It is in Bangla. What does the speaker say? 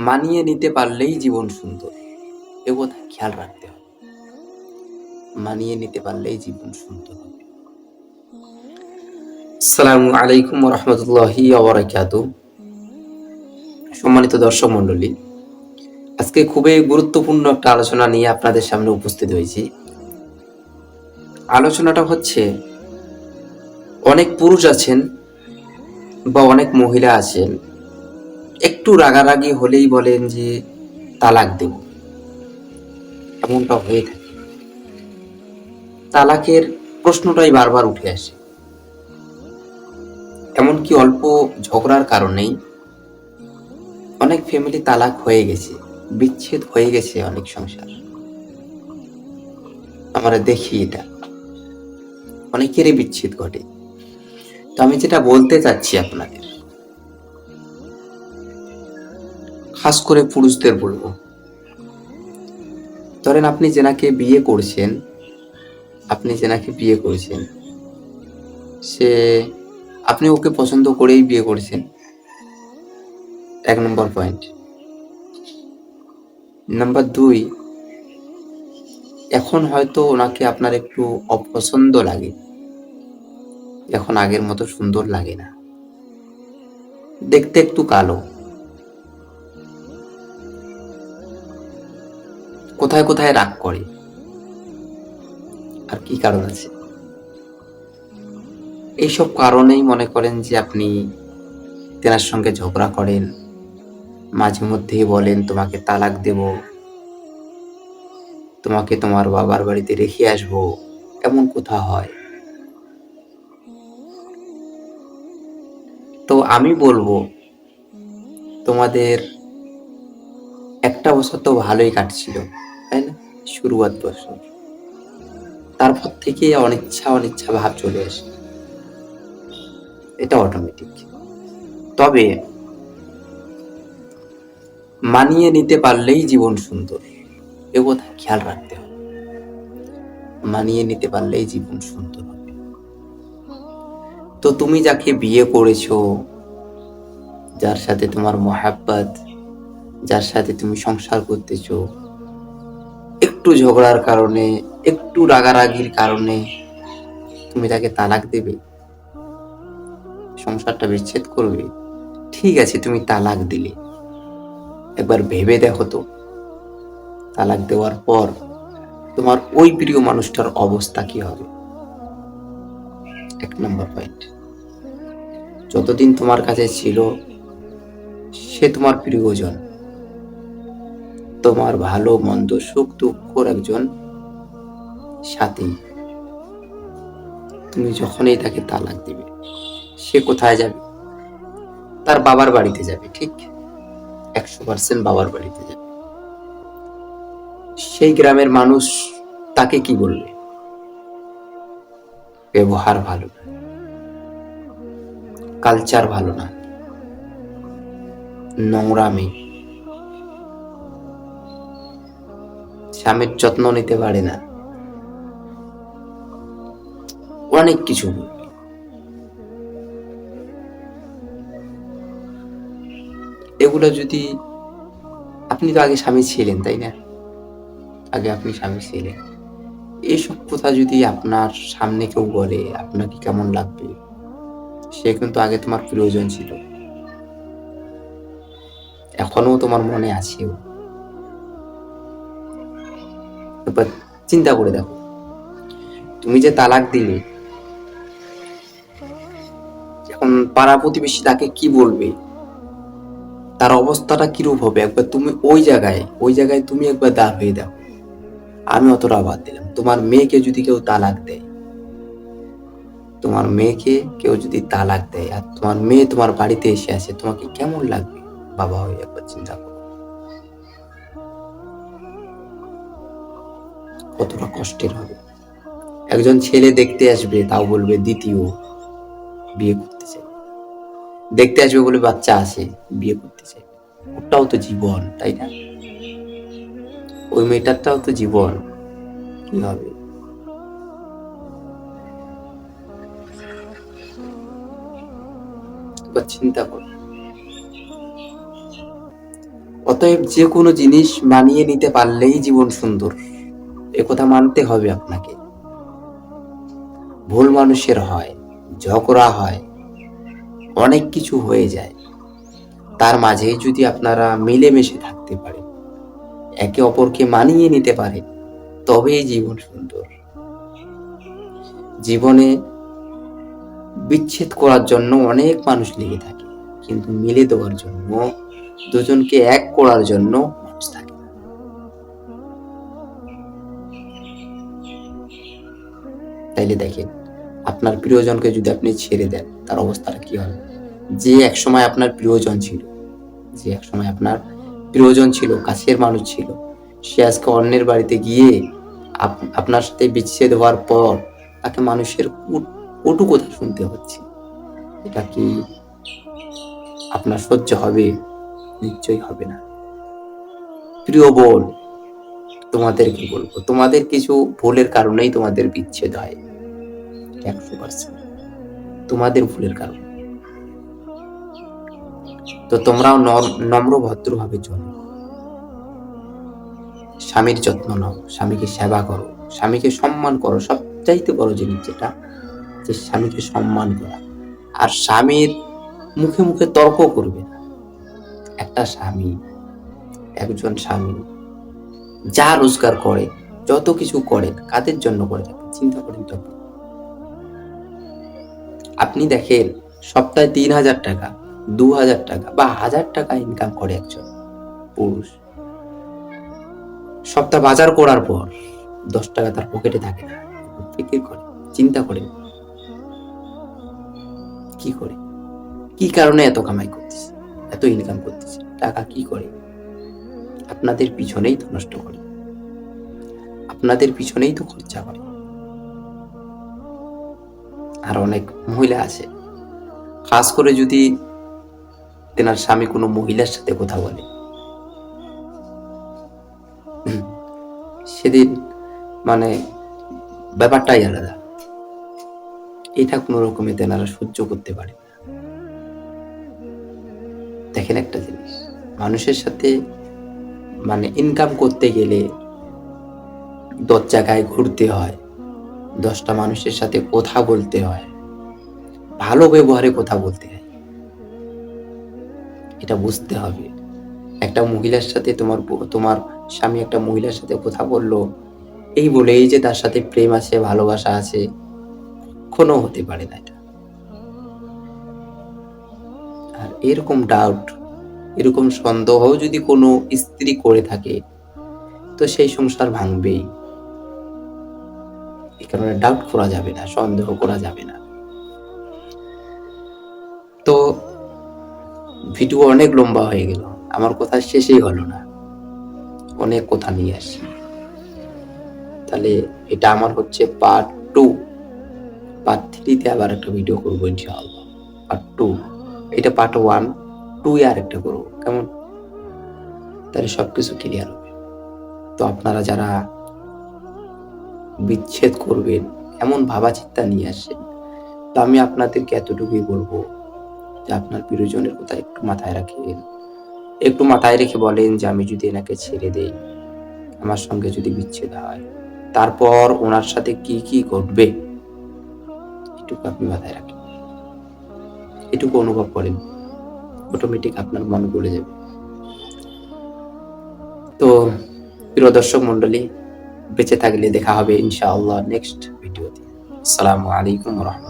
মানিয়ে নিতে পারলেই জীবন সুন্দর। এ কথা খেয়াল রাখতে হবে। মানিয়ে নিতে পারলেই জীবন সুন্দর হবে। আসসালামু আলাইকুম ওয়া রাহমাতুল্লাহি ওয়া বারাকাতুহু। সম্মানিত দর্শক মণ্ডলী, আজকে খুবই গুরুত্বপূর্ণ একটা আলোচনা নিয়ে আপনাদের সামনে উপস্থিত হয়েছি। আলোচনাটা হচ্ছে, অনেক পুরুষ আছেন বা অনেক মহিলা আছেন, একটু রাগারাগি হলেই বলেন যে তালাক দেব। এমনটা হয়ে থাকে। তালাকের প্রশ্নটাই বারবার উঠে আসে। এমনকি অল্প ঝগড়ার কারণেই অনেক ফ্যামিলি তালাক হয়ে গেছে, বিচ্ছেদ হয়ে গেছে অনেক সংসার। আমরা দেখি এটা, অনেকেরই বিচ্ছেদ ঘটে। তো আমি যেটা বলতে চাচ্ছি আপনাদের, খাস করে পুরুষদের বলবো, ধরেন আপনি যেনাকে বিয়ে করেছেন, আপনি ওকে পছন্দ করেই বিয়ে করেছেন। 1 নম্বর পয়েন্ট। নাম্বার 2, এখন হয়তো ওনাকে আপনার একটু অপছন্দ লাগে, এখন আগের মতো সুন্দর লাগে না, দেখতে একটু কালো, কোথায় কোথায় রাগ করে, আর কি কারণ আছে। এইসব কারণেই মনে করেন যে আপনি তেনার সঙ্গে ঝগড়া করেন, মাঝে মধ্যেই বলেন তোমাকে তালাক দেব, তোমাকে তোমার বাবার বাড়িতে রেখে আসবো, এমন কথা হয়। তো আমি বলবো, তোমাদের একটা বছর তো ভালোই কাটছিল, তাই না? শুরুয়াত বছর, তারপর থেকে অনিচ্ছা ভাব চলে আসে, এটা অটোমেটিক। তবে মানিয়ে নিতে পারলেই জীবন সুন্দর, এ কথা খেয়াল রাখতে হবে। মানিয়ে নিতে পারলেই জীবন সুন্দর হবে। তো তুমি যাকে বিয়ে করেছো, যার সাথে তোমার মহাব্বত, যার সাথে তুমি সংসার করতেছো, একটু ঝগড়ার কারণে, একটু রাগারাগির কারণে তুমি তাকে তালাক দেবে, সংসারটা বিচ্ছেদ করবে? ঠিক আছে, তুমি তালাক দিলে, একবার ভেবে দেখো তো, তালাক দেওয়ার পর তোমার ওই প্রিয় মানুষটার অবস্থা কি হবে। 1 নম্বর পয়েন্ট। যতদিন তোমার কাছে ছিল সে তোমার প্রিয়জন, তোমার ভালো মন্দ সুখ দুঃখর একজন সাথী। তুমি যখনই তাকে তালাক দিবে, সে কোথায় যাবে? তার বাবার বাড়িতে যাবে, ঠিক 100% বাবার বাড়িতে যাবে। সেই গ্রামের মানুষ তাকে কি বলবে? ব্যবহার ভালো না, কালচার ভালো না, নোংরামি, স্বামীর যত্ন নিতে পারে না, অনেক কিছু বলবে। এগুলো যদি, আপনি তো আগে স্বামী ছিলেন, তাই না? আগে আপনি স্বামী ছিলেন, এইসব কথা যদি আপনার সামনে কেউ বলে, আপনাকে কেমন লাগবে? সে কিন্তু আগে তোমার প্রিয়জন ছিল, এখনো তোমার মনে আছে। এবার চিন্তা করে দেখো, তুমি যে তালাক দিলে, এখন পাড়া প্রতিবেশী তাকে কি বলবে, তার অবস্থাটা কিরূপ হবে? একবার তুমি ওই জায়গায় তুমি একবার দাঁড় হয়ে দেখো। আমি অতটা বাদ দিলাম, তোমার মেয়েকে যদি কেউ তালাক দেয়, আর তোমার মেয়ে তোমার বাড়িতে এসে আসে, তোমাকে কেমন লাগবে? বাবা হয়ে একবার চিন্তা করো, কতটা কষ্টের হবে। একজন ছেলে দেখতে আসবে, তাও বলবে দ্বিতীয়, বিয়ে করতে চাই। দেখতে আসবে বলে বাচ্চা আছে, বিয়ে করতে চাই। ওটাও তো জীবন, তাই না? ওই মেয়েটারটাও তো জীবন, কি হবে? চিন্তা করো। অতএব যে কোনো জিনিস মানিয়ে নিতে পারলেই জীবন সুন্দর, একথা মানতে হবে আপনাকে। ভুল মানুষের হয়, ঝগড়া হয়, অনেক কিছু হয়ে যায়, তার মাঝে যদি আপনারা মিলেমিশে থাকতে পারেন, একে অপরকে মানিয়ে নিতে পারেন, তবেই জীবন সুন্দর। জীবনে বিচ্ছেদ করার জন্য অনেক মানুষ লেগে থাকে, কিন্তু মিলে দেওয়ার জন্য, দুজনকে এক করার জন্য মানুষ থাকে না। তাইলে দেখেন, আপনার প্রিয়জনকে যদি আপনি ছেড়ে দেন, তার অবস্থাটা কি হবে? যে একসময় আপনার প্রিয়জন ছিল, কাছের মানুষ ছিল, সে আজকে অন্যের বাড়িতে গিয়ে আপনার সাথে বিচ্ছেদ হওয়ার পর তাকে মানুষের কটু কথা শুনতে হচ্ছে। এটা কি আপনার সহ্য হবে? নিশ্চয়ই হবে না। প্রিয় বোন, তোমাদেরকে বলবো, তোমাদের কিছু ভুলের কারণেই তোমাদের বিচ্ছেদ হয়, 100% তোমাদের ভুলের কারণে। তো তোমরাও নম্র ভদ্রভাবে চলো, স্বামীর যত্ন নাও, স্বামীকে সেবা করো, স্বামীকে সম্মান করো। সবচাইতে বড় জিনিস যেটা, যে স্বামীকে সম্মান করা। আর স্বামীর মুখে মুখে তর্ক করবে না। একজন স্বামী যা রোজগার করে, যত কিছু করেন, কাদের জন্য করে থাকে চিন্তা করেন তো। আপনি দেখেন, সপ্তাহে 3,000 টাকা, 2,000 টাকা বা 1,000 টাকা ইনকাম করে একজন পুরুষ, সপ্তাহ বাজার করার পর 10 টাকা তার পকেটে থাকে না। ফিকির করে, চিন্তা করে, কি করে, কি কারণে এত কামাই করতেছে, এত ইনকাম করতেছে, টাকা কি করে? আপনাদের পিছনেই তো নষ্ট করে, আপনাদের পিছনেই তো খরচা করে। আর অনেক মহিলা আছে, খাস করে যদি তেনার স্বামী কোনো মহিলার সাথে কথা বলে, সেদিন মানে ব্যাপারটাই আলাদা। এটা কোনো রকমে তেনারা সহ্য করতে পারে না। দেখেন একটা জিনিস, মানুষের সাথে ইনকাম করতে গেলে 10 জায়গায় ঘুরতে হয়, 10টা মানুষের সাথে কথা বলতে হয়, ভালো ব্যবহারে কথা বলতে হয়। এটা বুঝতে হবে। একটা মহিলার সাথে তোমার স্বামী একটা মহিলার সাথে কথা বললো এই বলেই যে তার সাথে প্রেম আছে, ভালোবাসা আছে, কখনো হতে পারে না এটা। আর এরকম ডাউট, এরকম সন্দেহ যদি কোনো স্ত্রী করে থাকে, তো সেই সংসার ভাঙবেই। এই কারণে ডাউট করা যাবে না, সন্দেহ করা যাবে না। তো ভিডিও অনেক লম্বা হয়ে গেল, আমার কথা শেষই হলো না, অনেক কথা নিয়ে আসি। তাহলে এটা আমার হচ্ছে পার্ট 2। পার্ট 3-তে আবার একটা ভিডিও করবো ইনশাআল্লাহ। পার্ট 2, এটা পার্ট 1, 2 আর একটা করবো, কেমন? তাহলে সবকিছু ক্লিয়ার হবে। তো আপনারা যারা বিচ্ছেদ করবেন এমন ভাবা চিন্তা নিয়ে আসেন, তো আমি আপনাদেরকে এতটুকুই বলবো যে আপনার প্রিয়জনের কথা একটু মাথায় রাখেন, একটু মাথায় রেখে বলেন যে আমি যদি এনাকে ছেড়ে দেই, আমার সঙ্গে যদি বিচ্ছেদ হয়, তারপর ওনার সাথে কি কি ঘটবে, এটুকু আপনি মাথায় রাখেন, এটুকু অনুভব করেন, অটোমেটিক আপনার মন গলে যাবে। তো প্রিয় দর্শক মন্ডলী, বেঁচে থাকলে দেখা হবে ইনশাআল্লাহ নেক্সট ভিডিওতে। আসসালামু আলাইকুম ওয়া রাহমাতুল্লাহ।